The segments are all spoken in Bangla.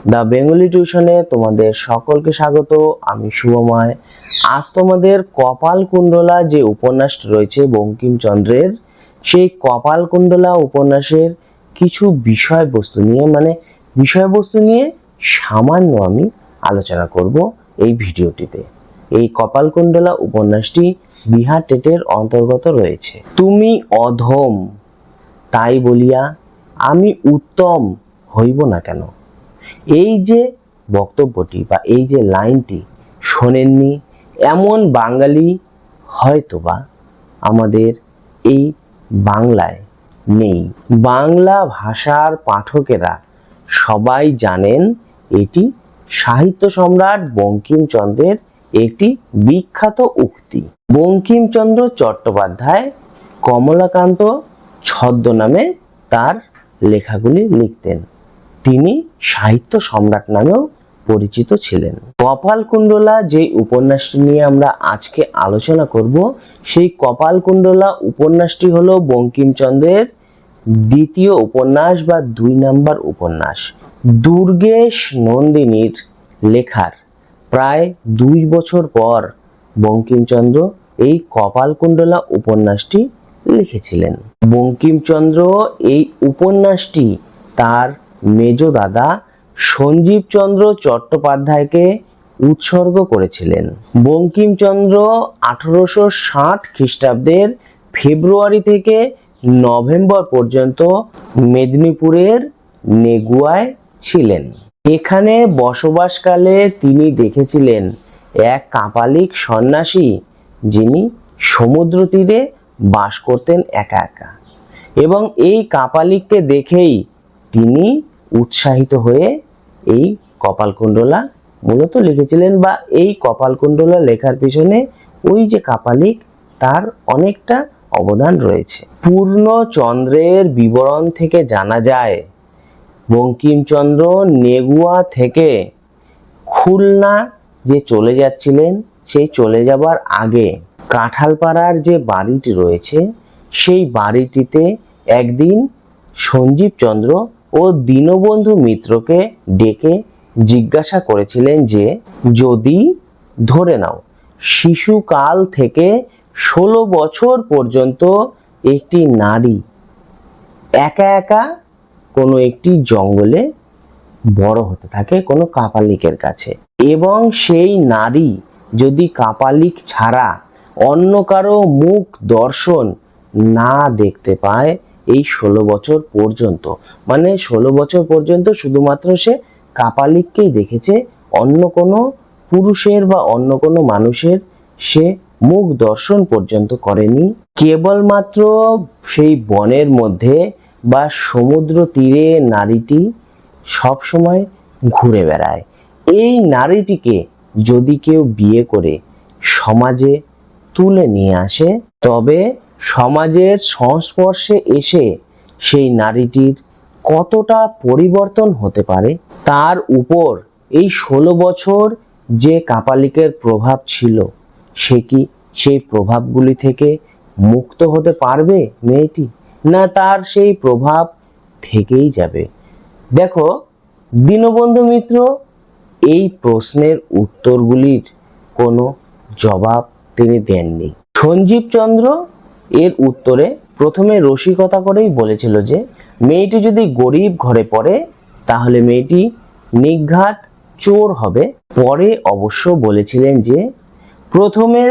দ্য বেঙ্গলি টিউশনে তোমাদের সকলকে স্বাগত। আমি শুভময়। আজ তোমাদের কপালকুণ্ডলা যে উপন্যাসটি রয়েছে বঙ্কিমচন্দ্রের, সেই কপালকুণ্ডলা উপন্যাসের কিছু বিষয়বস্তু নিয়ে সামান্য আমি আলোচনা করব এই ভিডিওটিতে। এই কপালকুণ্ডলা উপন্যাসটি বিহার টেটের অন্তর্গত রয়েছে। তুমি অধম, তাই বলিয়া আমি উত্তম হইব না কেন? এই যে বক্তব্যটি বা এই যে লাইনটি শোনেননি এমন বাঙালি হয়তোবা আমাদের এই বাংলায় নেই। বাংলা ভাষার পাঠকেরা সবাই জানেন এটি সাহিত্য সম্রাট বঙ্কিমচন্দ্রের একটি বিখ্যাত উক্তি। বঙ্কিমচন্দ্র চট্টোপাধ্যায় কমলাকান্ত ছদ্মনামে তার লেখাগুলি লিখতেন। তিনি সাহিত্য সম্রাট নামেও পরিচিত ছিলেন। কপালকুণ্ডলা যে উপন্যাসটি নিয়ে আমরা আজকে আলোচনা করব, সেই কপালকুণ্ডলা উপন্যাসটি হলো বঙ্কিমচন্দ্রের দ্বিতীয় উপন্যাস বা 2 নম্বর উপন্যাস। দুর্গেশ নন্দিনীর লেখার প্রায় 2 বছর পর বঙ্কিমচন্দ্র এই কপালকুণ্ডলা উপন্যাসটি লিখেছিলেন। বঙ্কিমচন্দ্র এই উপন্যাসটি তার মেজ দাদা সঞ্জীবচন্দ্র চট্টোপাধ্যায়কে উৎসর্গ করেছিলেন। বঙ্কিমচন্দ্র 1860 খ্রিস্টাব্দের ফেব্রুয়ারি থেকে নভেম্বর পর্যন্ত মেদিনীপুরের নেগুয়ায় ছিলেন। এখানে বসবাসকালে তিনি দেখেছিলেন এক কাপালিক সন্ন্যাসী, যিনি সমুদ্র তীরে বাস করতেন একা একা, এবং এই কাপালিককে দেখেই তিনি উৎসাহিত হয়ে এই কপালকুণ্ডলা মূলত লিখেছিলেন। বা এই কপালকুণ্ডলা লেখার পিছনে ওই যে কাপালিক, তার অনেকটা অবদান রয়েছে। পূর্ণচন্দ্রের বিবরণ থেকে জানা যায় বঙ্কিমচন্দ্র নেগুয়া থেকে খুলনা যে চলে যাচ্ছিলেন, সেই চলে যাবার আগে কাঁঠালপাড়ার যে বাড়িটি রয়েছে, সেই বাড়িটিতে একদিন সঞ্জীবচন্দ্র ও দীনবন্ধু মিত্রকে ডেকে জিজ্ঞাসা করেছিলেন যে, যদি ধরে নাও শিশুকাল থেকে 16 বছর পর্যন্ত একটি নারী একা একা কোনো একটি জঙ্গলে বড় হতে থাকে কোনো কাপালিকের কাছে, এবং সেই নারী যদি কাপালিক ছাড়া অন্য কারো মুখ দর্শন না দেখতে পায় এই 16 বছর পর্যন্ত, 16 বছর পর্যন্ত শুধুমাত্র সে কাপালিককেই দেখেছে, অন্য কোনো পুরুষের বা অন্য কোনো মানুষের সে মুখ দর্শন পর্যন্ত করেনি। কেবলমাত্র সেই বনের মধ্যে বা সমুদ্র তীরে নারীটি সবসময় ঘুরে বেড়ায়। এই নারীটিকে যদি কেউ বিয়ে করে সমাজে তুলে নিয়ে আসে, তবে সমাজের সংস্পর্শে এসে সেই নারীটির কতটা পরিবর্তন হতে পারে তার উপর এই 16 বছর যে কাপালিকের প্রভাব ছিল, সে কি সেই প্রভাবগুলি থেকে মুক্ত হতে পারবে মেয়েটি, না তার সেই প্রভাব থেকেই যাবে? দেখো, দীনবন্ধু মিত্র এই প্রশ্নের উত্তরগুলির কোনো জবাব তিনি দেননি। সঞ্জীবচন্দ্র এর উত্তরে প্রথমে রসিকতা করেই বলেছিল যে, মেয়েটি যদি গরিব ঘরে পড়ে তাহলে মেয়েটি নিঘাত চোর হবে। পরে অবশ্য বলেছিলেন যে, প্রথমে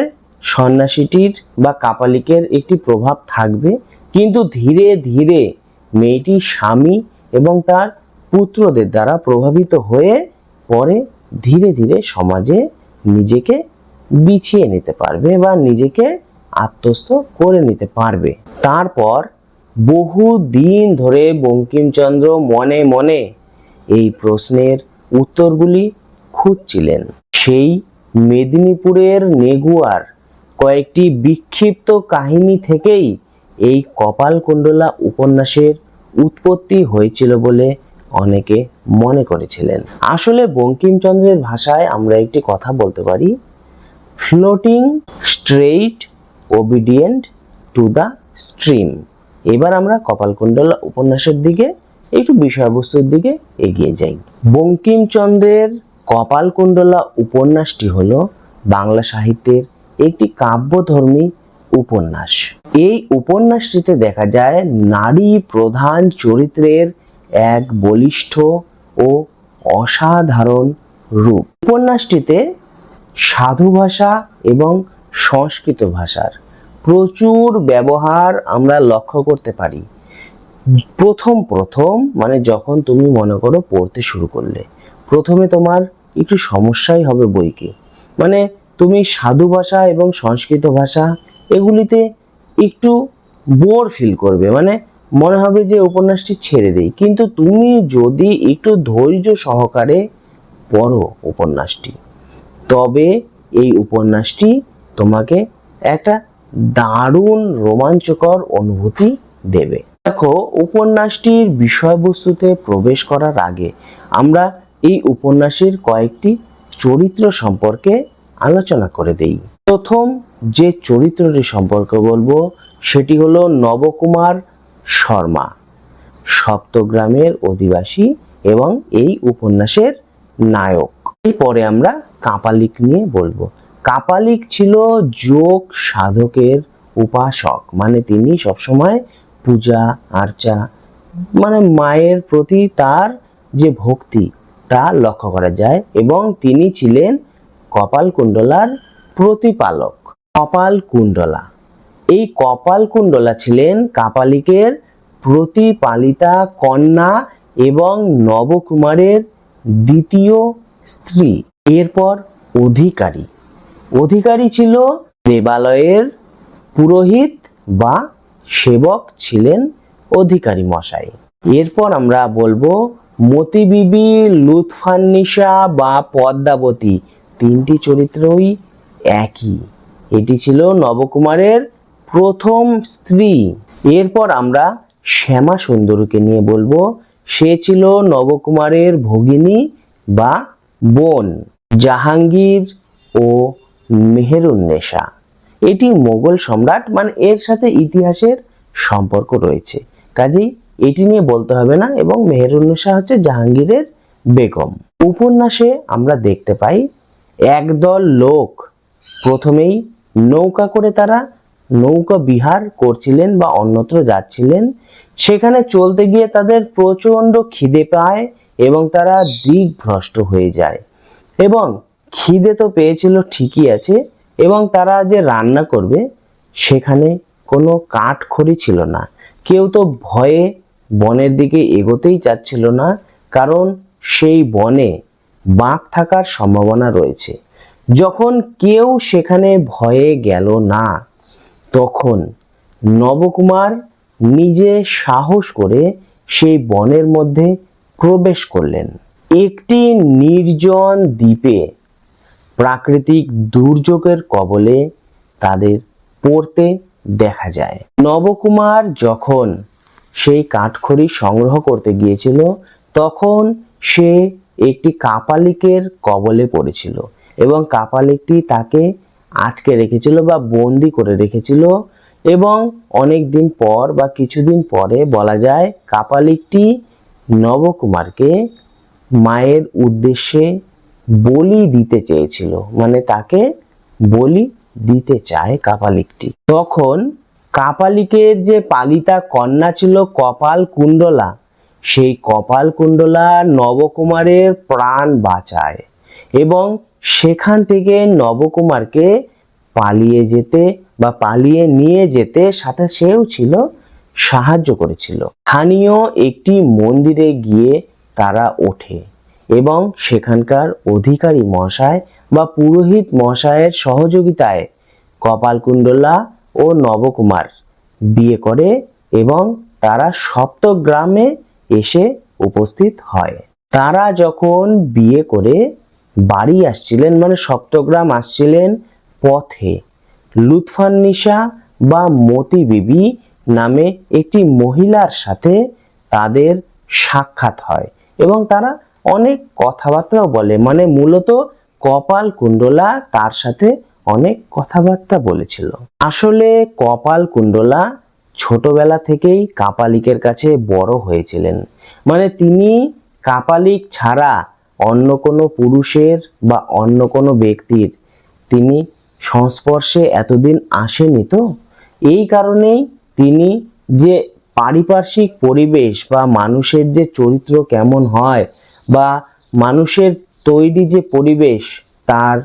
সন্ন্যাসীটির বা কাপালিকের একটি প্রভাব থাকবে, কিন্তু ধীরে ধীরে মেয়েটি স্বামী এবং তার পুত্রদের দ্বারা প্রভাবিত হয়ে পরে ধীরে ধীরে সমাজে নিজেকে বিছিয়ে নিতে পারবে বা নিজেকে আত্মস্থ করে নিতে পারবে। তারপর বহু দিন ধরে বঙ্কিমচন্দ্র মনে মনে এই প্রশ্নের উত্তরগুলি খুঁজছিলেন। সেই মেদিনীপুরের নেগুয়ার কয়েকটি বিক্ষিপ্ত কাহিনী থেকেই এই কপালকুণ্ডলা উপন্যাসের উৎপত্তি হয়েছিল বলে অনেকে মনে করেছিলেন। আসলে বঙ্কিমচন্দ্রের ভাষায় আমরা একটি কথা বলতে পারি, floating straight obedient to the stream. এবার আমরা কপালকুণ্ডলা উপন্যাসের দিকে একটু বিষয়বস্তুর দিকে এগিয়ে যাই। বঙ্কিমচন্দ্রের কপালকুণ্ডলা উপন্যাসটি হলো বাংলা সাহিত্যের একটি কাব্যধর্মী উপন্যাস। এই উপন্যাসটিতে দেখা যায় নারী প্রধান চরিত্রের এক বলিষ্ঠ ও অসাধারণ রূপ। উপন্যাসটিতে সাধু ভাষা এবং সংস্কৃত ভাষার প্রচুর ব্যবহার আমরা লক্ষ্য করতে পারি। প্রথম মানে যখন তুমি মনে করো পড়তে শুরু করলে, প্রথমে তোমার একটু সমস্যাই হবে বইকে, মানে তুমি সাধু ভাষা এবং সংস্কৃত ভাষা এগুলিতে একটু বোর ফিল করবে, মানে মনে হবে যে উপন্যাসটি ছেড়ে দেই। কিন্তু তুমি যদি একটু ধৈর্য সহকারে পড়ো উপন্যাসটি, তবে এই উপন্যাসটি তোমাকে একটা দারুণ রোমাঞ্চকর অনুভূতি দেবে। দেখো, উপন্যাসটির বিষয়বস্তুতে প্রবেশ করার আগে আমরা এই উপন্যাসের কয়েকটি চরিত্র সম্পর্কে আলোচনা করে দেই। প্রথম যে চরিত্রটি সম্পর্কে বলবো সেটি হলো নবকুমার শর্মা, সপ্তগ্রামের অধিবাসী এবং এই উপন্যাসের নায়ক। এরপরে আমরা কাপালিক নিয়ে বলবো। কাপালিক ছিল যোগ সাধকের উপাসক, মানে তিনি সবসময় পূজা আর্চা, মানে মায়ের প্রতি তার যে ভক্তি তা লক্ষ্য করা যায়, এবং তিনি ছিলেন কপালকুণ্ডলার প্রতিপালক। কপালকুণ্ডলা, এই কপালকুণ্ডলা ছিলেন কাপালিকের প্রতিপালিতা কন্যা এবং নবকুমারের দ্বিতীয় স্ত্রী। এরপর অধিকারী, অধিকারী ছিল দেবালয়ের পুরোহিত বা সেবক ছিলেন অধিকারী মশাই। এরপর আমরা বলবো মতি বিবি, লুৎফান্নিসা বা পদ্মাবতী, তিনটি চরিত্রই একই। এটি ছিল নবকুমারের প্রথম স্ত্রী। এরপর আমরা শ্যামা সুন্দরীকে নিয়ে বলবো। সে ছিল নবকুমারের ভগিনী বা বোন। জাহাঙ্গীর ও মেহেরুন্নেসা, এটি মোগল সম্রাট, মানে এর সাথে ইতিহাসের সম্পর্ক রয়েছে, কাজেই এটি নিয়ে বলতে হবে না। এবং মেহেরুন্নেসা হচ্ছে জাহাঙ্গীরের বেগম। উপন্যাসে আমরা দেখতে পাই একদল লোক প্রথমেই নৌকা করে তারা নৌকা বিহার করছিলেন বা অন্যত্র যাচ্ছিলেন। সেখানে চলতে গিয়ে তাদের প্রচন্ড খিদে পায় এবং তারা দিকভ্রষ্ট হয়ে যায়। এবং খিদে তো পেয়েছিল ঠিকই আছে, এবং তারা যে রান্না করবে সেখানে কোনো কাঠখড়ি ছিল না। কেউ তো ভয়ে বনের দিকে এগোতেই চাচ্ছিল না, কারণ সেই বনে বাঘ থাকার সম্ভাবনা রয়েছে। যখন কেউ সেখানে ভয়ে গেল না, তখন নবকুমার নিজে সাহস করে সেই বনের মধ্যে প্রবেশ করলেন। একটি নির্জন দ্বীপে প্রাকৃতিক দুর্যোগের কবলে তাদের পড়তে দেখা যায়। নবকুমার যখন সেই কাঠখড়ি সংগ্রহ করতে গিয়েছিল, তখন সে একটি কাপালিকের কবলে পড়েছিল এবং কাপালিকটি তাকে আটকে রেখেছিল বা বন্দি করে রেখেছিল। এবং অনেক দিন পর বা কিছুদিন পরে বলা যায় কাপালিকটি নবকুমারকে মায়ের উদ্দেশ্যে বলি দিতে চেয়েছিল, মানে তাকে বলি দিতে চায় কাপালিকটি। তখন কাপালিকের যে পালিতা কন্যা ছিল কপালকুণ্ডলা, সেই কপালকুণ্ডলা নবকুমারের প্রাণ বাঁচায় এবং সেখান থেকে নবকুমারকে পালিয়ে যেতে বা পালিয়ে নিয়ে যেতে সাথে সেও ছিল, সাহায্য করেছিল। স্থানীয় একটি মন্দিরে গিয়ে তারা ওঠে এবং সেখানকার অধিকারী মশাই বা পুরোহিত মশাইয়ের সহযোগিতায় কপালকুণ্ডলা ও নবকুমার বিয়ে করে এবং তারা সপ্তগ্রামে এসে উপস্থিত হয়। তারা যখন বিয়ে করে বাড়ি আসছিলেন, মানে সপ্তগ্রাম আসছিলেন, পথে লুৎফান্নিসা বা মতি বিবি নামে একটি মহিলার সাথে তাদের সাক্ষাৎ হয় এবং তারা অনেক কথাবার্তাও বলে, মানে মূলত কপালকুণ্ডলা তার সাথে অনেক কথাবার্তা বলেছিল। আসলে কপালকুণ্ডলা ছোটবেলা থেকেই কাপালিকের কাছে বড় হয়েছিলেন। মানে তিনি কাপালিক ছাড়া অন্য কোনো পুরুষের বা অন্য কোনো ব্যক্তির তিনি সংস্পর্শে এতদিন আসেনি। তো এই কারণেই তিনি যে পারিপার্শ্বিক পরিবেশ বা মানুষের যে চরিত্র কেমন হয় বা মানুষের তৈরি যে পরিবেশ তার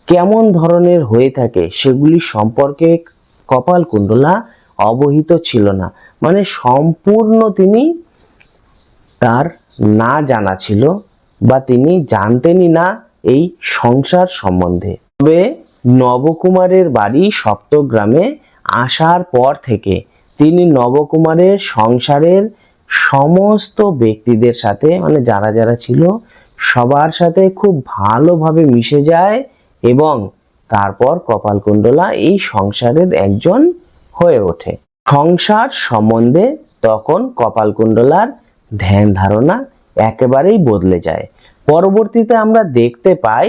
কেমন ধরনের হয়ে থাকে সেগুলি সম্পর্কে কপালকুণ্ডলা অবহিত ছিল না। মানে সম্পূর্ণ তিনি তার না জানা ছিল বা তিনি জানতেনই না এই সংসার সম্বন্ধে। তবে নবকুমারের বাড়ি সপ্তগ্রামে আসার পর থেকে তিনি নবকুমারের সংসারের সমস্ত ব্যক্তিদের সাথে মানে যারা যারা ছিল সবার সাথে খুব ভালোভাবে মিশে যায় এবং তারপর কপালকুণ্ডলা এই সংসারের একজন হয়ে ওঠে। সংসার সম্বন্ধে তখন কপালকুণ্ডলার ধ্যান ধারণা একেবারেই বদলে যায়। পরবর্তীতে আমরা দেখতে পাই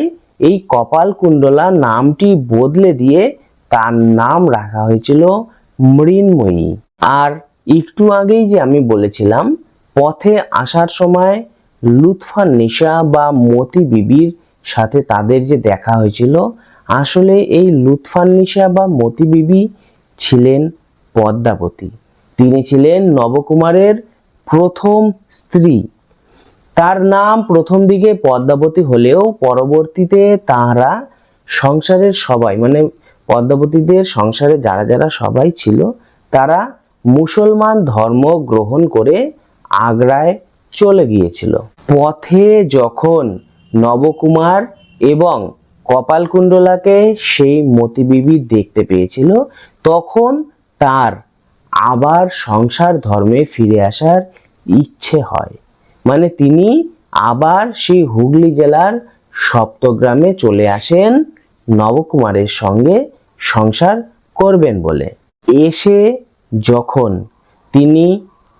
এই কপালকুণ্ডলা নামটি বদলে দিয়ে তার নাম রাখা হয়েছিল মৃন্ময়ী। আর একটু আগেই যে আমি বলেছিলাম পথে আসার সময় লুৎফান্নেসা বা মতি বিবির সাথে তাদের যে দেখা হয়েছিল, আসলে এই লুৎফান্নেসা বা মতি বিবি ছিলেন পদ্মাবতী। তিনি ছিলেন নবকুমারের প্রথম স্ত্রী। তার নাম প্রথম দিকে পদ্মাবতী হলেও পরবর্তীতে তারা সংসারের সবাই মানে পদ্মাবতীদের সংসারে যারা যারা সবাই ছিল তারা মুসলমান ধর্ম গ্রহণ করে আগ্রায় চলে গিয়েছিল। পথে যখন নবকুমার এবং কপালকুণ্ডলাকে সেই মতি বিবি দেখতে পেয়েছিল তখন তার আবার সংসার ধর্মে ফিরে আসার ইচ্ছে হয়। মানে তিনি আবার সেই হুগলি জেলার সপ্তগ্রামে চলে আসেন নবকুমারের সঙ্গে সংসার করবেন বলে। এসে যখন তিনি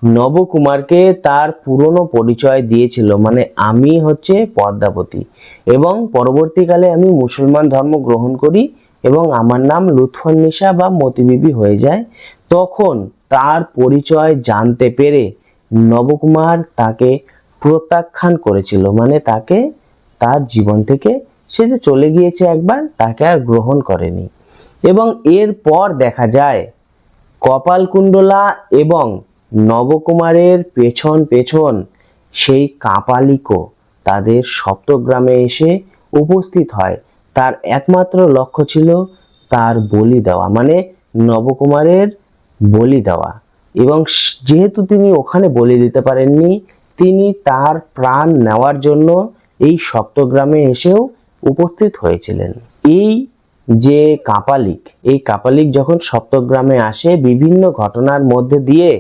নবকুমারকে তার পুরনো পরিচয় দিয়েছিল, মানে আমি হচ্ছে পদ্মাবতী এবং পরবর্তীকালে আমি মুসলমান ধর্ম গ্রহণ করি এবং আমার নাম লুৎফান্নেসা বা মতি বিবি হয়ে যায়, তখন তার পরিচয় জানতে পেরে নবকুমার তাকে প্রত্যাখ্যান করেছিল। মানে তাকে তার জীবন থেকে সে যে চলে গিয়েছে একবার, তাকে আর গ্রহণ করেনি। এবং এরপর দেখা যায় কপালকুণ্ডলা এবং নবকুমারের পেছন পেছন সেই কাপালিকও তাদের সপ্তগ্রামে এসে উপস্থিত হয়। তার একমাত্র লক্ষ্য ছিল তার বলি দেওয়া, মানে নবকুমারের বলি দেওয়া। এবং যেহেতু তিনি ওখানে বলি দিতে পারেননি, তিনি তার প্রাণ নেওয়ার জন্য এই সপ্তগ্রামে এসেও উপস্থিত হয়েছিলেন। এই যে কাপালিক, এই কাপালিক যখন সপ্তগ্রামে আসে বিভিন্ন ঘটনার মধ্যে দিয়ে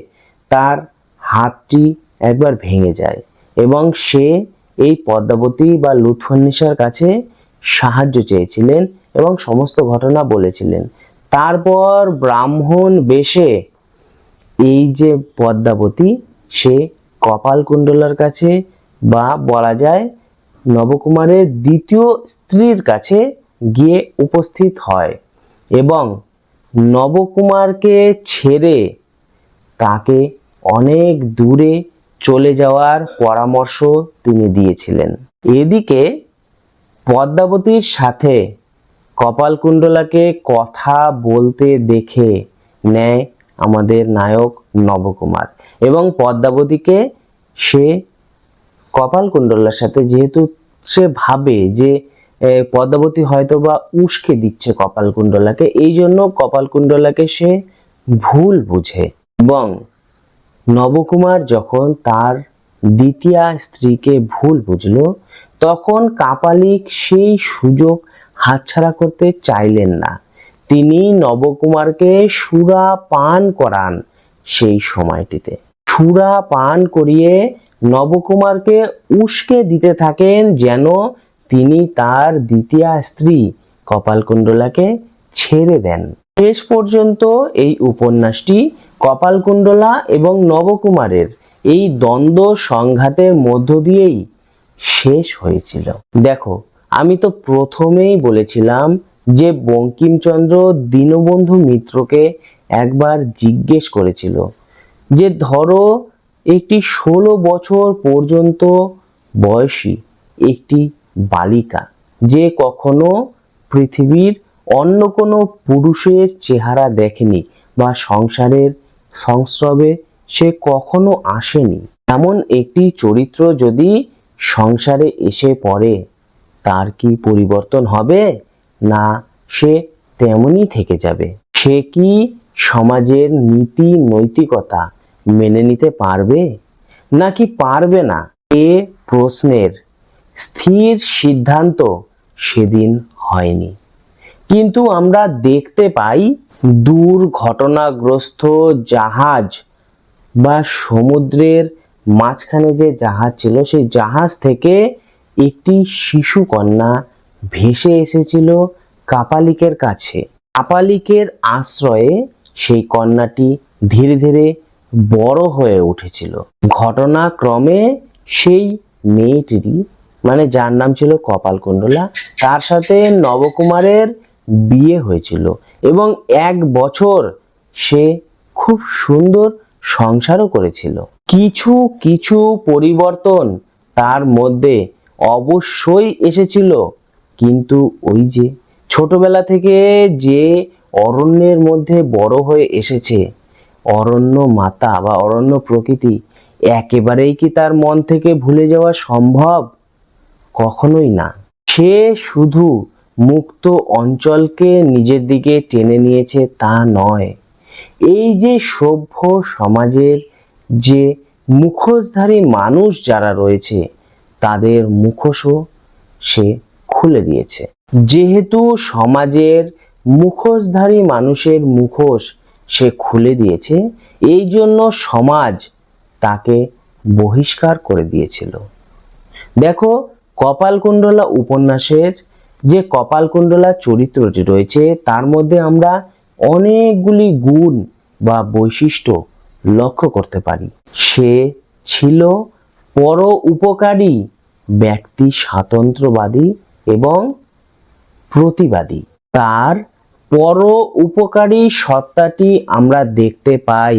তার হাতটি একবার ভেঙে যায় এবং সে এই পদ্মাবতী বা লুৎফান্নেসার কাছে সাহায্য চেয়েছিলেন এবং সমস্ত ঘটনা বলেছিলেন। তারপর ব্রাহ্মণ বেশে এই যে পদ্মাবতী সে কপালকুণ্ডলার কাছে বা বলা যায় নবকুমারের দ্বিতীয় স্ত্রীর কাছে গিয়ে উপস্থিত হয় এবং নবকুমারকে ছেড়ে তাকে অনেক দূরে চলে যাওয়ার পরামর্শ তিনি দিয়েছিলেন। এদিকে পদ্মাবতীর সাথে কপালকুণ্ডলাকে কথা বলতে দেখে নেয় আমাদের নায়ক নবকুমার এবং পদ্মাবতীকে সে কপালকুণ্ডলার সাথে, যেহেতু সে ভাবে যে পদ্মাবতী হয়তো বা উস্কে দিচ্ছে কপালকুণ্ডলাকে, এই জন্য কপালকুণ্ডলাকে সে ভুল বুঝে। এবং নবকুমার যখন তার দ্বিতীয় স্ত্রীকে ভুল বুঝলো তখন কাপালিক সেই সুযোগ হাতছাড়া করতে চাইলেন না। তিনি নবকুমারকে সুরা পান করান। সেই সময়টিতে সুরা পান করিয়ে নবকুমারকে উস্কে দিতে থাকেন যেন তিনি তার দ্বিতীয় স্ত্রী কপালকুণ্ডলাকে ছেড়ে দেন। শেষ পর্যন্ত এই উপন্যাসটি কপালকুণ্ডলা এবং নবকুমারের এই দ্বন্দ্ব সংঘাতের মধ্য দিয়েই শেষ হয়েছিল। দেখো, আমি তো প্রথমেই বলেছিলাম যে বঙ্কিমচন্দ্র দীনবন্ধু মিত্রকে একবার জিজ্ঞেস করেছিল যে ধরো একটি 16 বছর পর্যন্ত বয়সী একটি বালিকা যে কখনো পৃথিবীর অন্য কোনো পুরুষের চেহারা দেখেনি বা সংসারের সংস্রবে সে কখনো আসেনি, এমন একটি চরিত্র যদি সংসারে এসে পড়ে তার কি পরিবর্তন হবে, না সে তেমনই থেকে যাবে? সে কি সমাজের নীতি নৈতিকতা মেনে নিতে পারবে নাকি পারবে না? এ প্রশ্নের স্থির সিদ্ধান্ত সেদিন হয়নি। কিন্তু আমরা দেখতে পাই দুর্ঘটনাগ্রস্ত জাহাজ বা সমুদ্রের মাঝখানে যে জাহাজ ছিল সেই জাহাজ থেকে একটি শিশু কন্যা ভেসে এসেছিল কাপালিকের কাছে। কাপালিকের আশ্রয়ে সেই কন্যাটি ধীরে ধীরে বড় হয়ে উঠেছিল। ঘটনাক্রমে সেই মেয়েটিরই মানে যার নাম ছিল কপালকুণ্ডলা, তার সাথে নবকুমারের বিয়ে হয়েছিল এবং 1 বছর সে খুব সুন্দর সংসারও করেছিল। কিছু কিছু পরিবর্তন তার মধ্যে অবশ্যই এসেছিল, কিন্তু ওই যে ছোটবেলা থেকে যে অরণ্যের মধ্যে বড় হয়ে এসেছে, অরণ্য মাতা বা অরণ্য প্রকৃতি একেবারেই কি তার মন থেকে ভুলে যাওয়া সম্ভব? কখনোই না। সে শুধু মুক্ত অঞ্চলকে নিজের দিকে টেনে নিয়েছে তা নয়, এই যে সভ্য সমাজের যে মুখোশধারী মানুষ যারা রয়েছে তাদের মুখোশও সে খুলে দিয়েছে। যেহেতু সমাজের মুখোশধারী মানুষের মুখোশ সে খুলে দিয়েছে, এই জন্য সমাজ তাকে বহিষ্কার করে দিয়েছিল। দেখো, কপালকুণ্ডলা উপন্যাসের যে কপালকুণ্ডলা চরিত্রটি রয়েছে তার মধ্যে আমরা অনেকগুলি গুণ বা বৈশিষ্ট্য লক্ষ্য করতে পারি। সে ছিল পর উপকারী ব্যক্তি, স্বাতন্ত্র্যবাদী এবং প্রতিবাদী। তার পর উপকারী সত্তাটি আমরা দেখতে পাই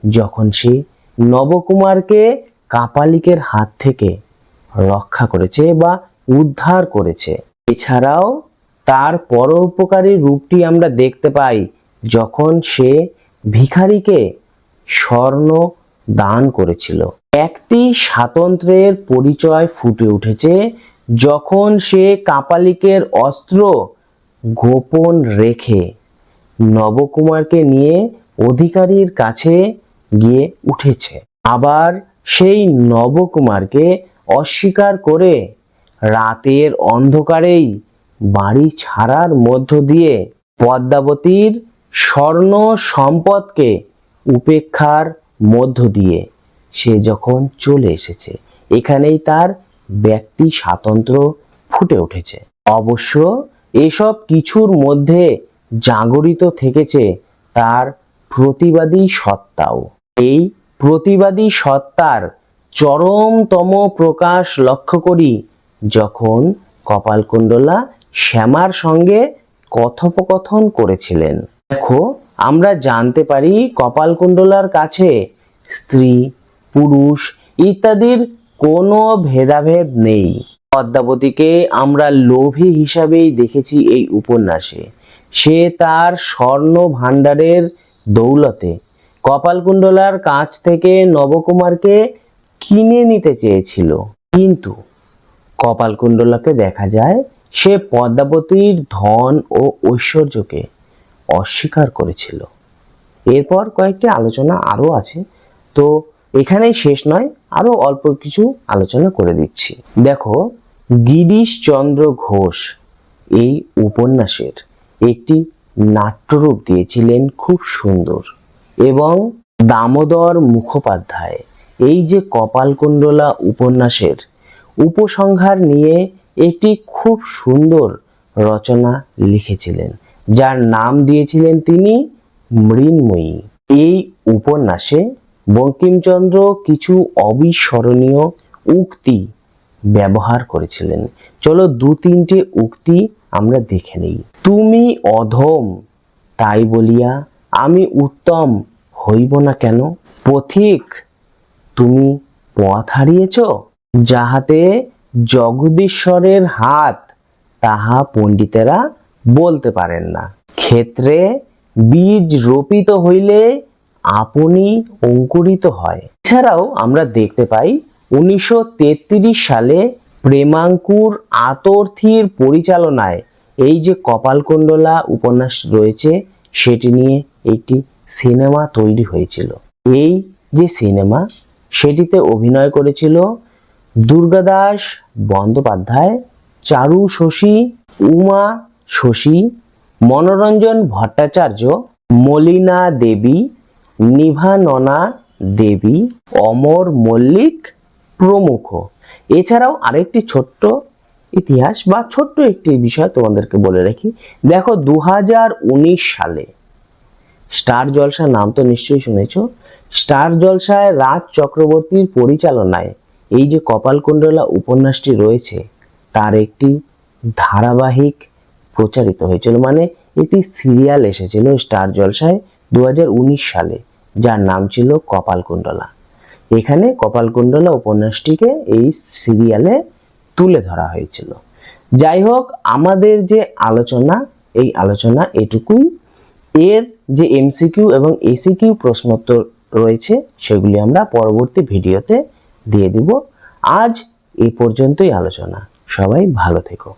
যখন সে নবকুমারকে কাপালিকের হাত থেকে রক্ষা করেছে বা উদ্ধার করেছে। এছাড়াও তার পরোপকারী রূপটি আমরা দেখতে পাই যখন সে ভিখারিকে স্বর্ণ দান করেছিল। ব্যক্তি স্বাতন্ত্র্যের পরিচয় ফুটে উঠেছে যখন সে কাপালিকের অস্ত্র গোপন রেখে নবকুমারকে নিয়ে অধিকারীর কাছে গিয়ে উঠেছে। আবার সেই নবকুমারকে অস্বীকার করে রাতের অন্ধকারেই বাড়ি ছাড়ার মধ্য দিয়ে পদ্মাবতীর স্বর্ণ সম্পদকে উপেক্ষার মধ্য দিয়ে সে যখন চলে এসেছে, এখানেই তার ব্যক্তি স্বাতন্ত্র্য ফুটে উঠেছে। অবশ্য এসব কিছুর মধ্যে জাগরিত থেকেছে তার প্রতিবাদী সত্তাও। এই প্রতিবাদী সত্তার চরমতম প্রকাশ লক্ষ্য করি যখন কপালকুণ্ডলা শ্যামার সঙ্গে কথোপকথন করেছিলেন। দেখো, আমরা জানতে পারি কপালকুণ্ডলার কাছে স্ত্রী পুরুষ ইত্যাদির কোনো ভেদাভেদ নেই। পদ্মাবতীকে আমরা লোভী হিসাবেই দেখেছি এই উপন্যাসে। সে তার স্বর্ণ ভাণ্ডারের দৌলতে কপালকুণ্ডলার কাছ থেকে নবকুমারকে কিনে নিতে চেয়েছিল, কিন্তু কপালকুণ্ডলাকে দেখা যায় সে পদ্মাবতীর ধন ও ঐশ্বর্যকে অস্বীকার করেছিল। এরপর কয়েকটি আলোচনা আরো আছে, তো এখানেই শেষ নয়, আরো অল্প কিছু আলোচনা করে দিচ্ছি। দেখো, গিরিশচন্দ্র ঘোষ এই উপন্যাসের একটি নাট্যরূপ দিয়েছিলেন খুব সুন্দর, এবং দামোদর মুখোপাধ্যায় এই যে কপালকুণ্ডলা উপন্যাসের উপসংহার নিয়ে একটি খুব সুন্দর রচনা লিখেছিলেন, যার নাম দিয়েছিলেন তিনি মৃন্ময়ী। এই উপন্যাসে বঙ্কিমচন্দ্র কিছু অবিস্মরণীয় উক্তি ব্যবহার করেছিলেন। চলো 2-3টে উক্তি আমরা দেখে নেই। তুমি অধম তাই বলিয়া আমি উত্তম হইব না কেন? পথিক, তুমি পথ হারিয়েছ? যাহাতে জগদীশ্বরের হাত, তাহা পণ্ডিতেরা বলতে পারেন না। ক্ষেত্রে বীজ রোপিত হইলে আপনি অঙ্কুরিত হয়। এছাড়াও আমরা দেখতে পাই 1933 সালে প্রেমাঙ্কুর আতর্থীর পরিচালনায় এই যে কপালকুণ্ডলা উপন্যাস রয়েছে সেটি নিয়ে একটি সিনেমা তৈরি হয়েছিল। এই যে সিনেমা, সেটিতে অভিনয় করেছিল দুর্গাদাস বন্দ্যোপাধ্যায়, চারু শশী, উমা শশী, মনোরঞ্জন ভট্টাচার্য, মলিনা দেবী, নিভাননা দেবী, অমর মল্লিক প্রমুখ। এছাড়াও আরেকটি ছোট্ট ইতিহাস বা ছোট্ট একটি বিষয় তোমাদেরকে বলে রাখি। দেখো 2019 সালে স্টার জলসা নাম তো নিশ্চয়ই শুনেছো। স্টার জলসায় রাজ চক্রবর্তীর পরিচালনায় এই যে কপালকুণ্ডলা উপন্যাসটি রয়েছে তার একটি ধারাবাহিক প্রচারিত হয়েছিল, মানে একটি সিরিয়াল এসেছিল স্টার জলসায় 2019 সালে, যার নাম ছিল কপালকুণ্ডলা। এখানে কপালকুণ্ডলা উপন্যাসটিকে এই সিরিয়ালে তুলে ধরা হয়েছিল। যাই হোক, আমাদের যে আলোচনা, এই আলোচনা এটুকুই। এর যে এমসিকিউ এবং এসিকিউ প্রশ্নোত্তর রয়েছে সেগুলি আমরা পরবর্তী ভিডিওতে দিয়ে দিব। আজ এই পর্যন্তই আলোচনা। সবাই ভালো থেকো।